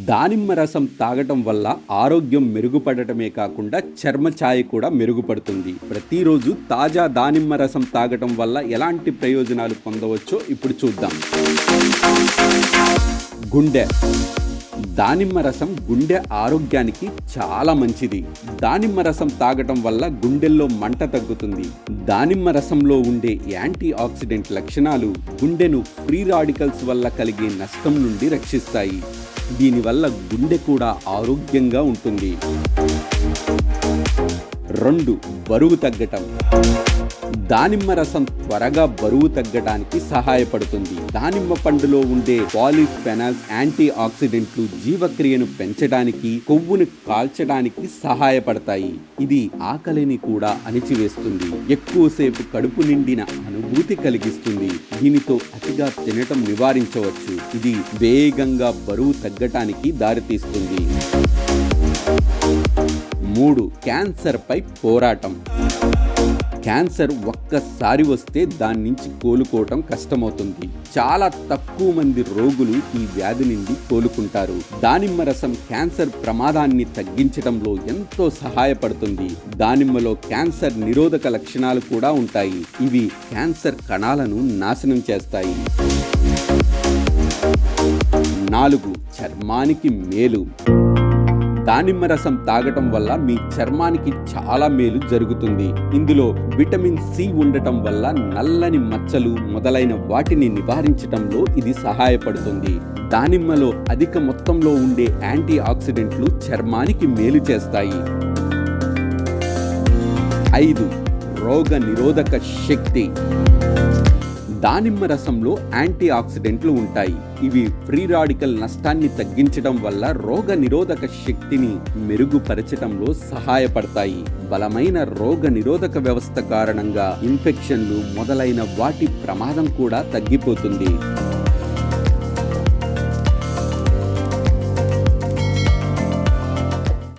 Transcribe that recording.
దానిమ్మ రసం తాగటం వల్ల ఆరోగ్యం మెరుగుపడటమే కాకుండా చర్మఛాయ కూడా మెరుగుపడుతుంది. ప్రతిరోజు తాజా దానిమ్మ రసం తాగటం వల్ల ఎలాంటి ప్రయోజనాలు పొందవచ్చో ఇప్పుడు చూద్దాం. గుండె. దానిమ్మ రసం గుండె ఆరోగ్యానికి చాలా మంచిది. దానిమ్మ రసం తాగటం వల్ల గుండెల్లో మంట తగ్గుతుంది. దానిమ్మ రసంలో ఉండే యాంటీ ఆక్సిడెంట్ లక్షణాలు గుండెను ఫ్రీ రాడికల్స్ వల్ల కలిగే నష్టం నుండి రక్షిస్తాయి. దీనివల్ల గుండె కూడా ఆరోగ్యంగా ఉంటుంది. 2. బరువు తగ్గటం. దానిమ్మ రసం త్వరగా బరువు తగ్గడానికి సహాయపడుతుంది. దానిమ్మ పండులో ఉండే పాలిఫెనాల్స్ యాంటీ ఆక్సిడెంట్లు జీవక్రియను పెంచడానికి, కొవ్వును కాల్చడానికి సహాయపడతాయి. ఇది ఆకలిని కూడా అణిచివేస్తుంది. ఎక్కువసేపు కడుపు నిండిన అనుభూతి కలిగిస్తుంది. దీనితో అతిగా తినటం నివారించవచ్చు. ఇది వేగంగా బరువు తగ్గటానికి దారితీస్తుంది. 3. క్యాన్సర్ పై పోరాటం. క్యాన్సర్ ఒక్కసారి వస్తే దాని నుంచి కోలుకోవటం కష్టమవుతుంది. చాలా తక్కువ మంది రోగులు ఈ వ్యాధి నుండి కోలుకుంటారు. దానిమ్మ రసం క్యాన్సర్ ప్రమాదాన్ని తగ్గించడంలో ఎంతో సహాయపడుతుంది. దానిమ్మలో క్యాన్సర్ నిరోధక లక్షణాలు కూడా ఉంటాయి. ఇవి క్యాన్సర్ కణాలను నాశనం చేస్తాయి. 4. చర్మానికి మేలు. దానిమ్మ రసం తాగటం వల్ల మీ చర్మానికి చాలా మేలు జరుగుతుంది. ఇందులో విటమిన్ సి ఉండటం వల్ల నల్లని మచ్చలు మొదలైన వాటిని నివారించటంలో ఇది సహాయపడుతుంది. దానిమ్మలో అధిక మొత్తంలో ఉండే యాంటీ ఆక్సిడెంట్లు చర్మానికి మేలు చేస్తాయి. 5. రోగ నిరోధక శక్తి. దానిమ్మ రసంలో యాంటీ ఆక్సిడెంట్లు ఉంటాయి. ఇవి ఫ్రీ రాడికల్ నష్టాన్ని తగ్గించడం వల్ల రోగ నిరోధక శక్తిని మెరుగుపరచడంలో సహాయపడతాయి. బలమైన రోగ నిరోధక వ్యవస్థ కారణంగా ఇన్ఫెక్షన్లు మొదలైన వాటి ప్రమాదం కూడా తగ్గిపోతుంది.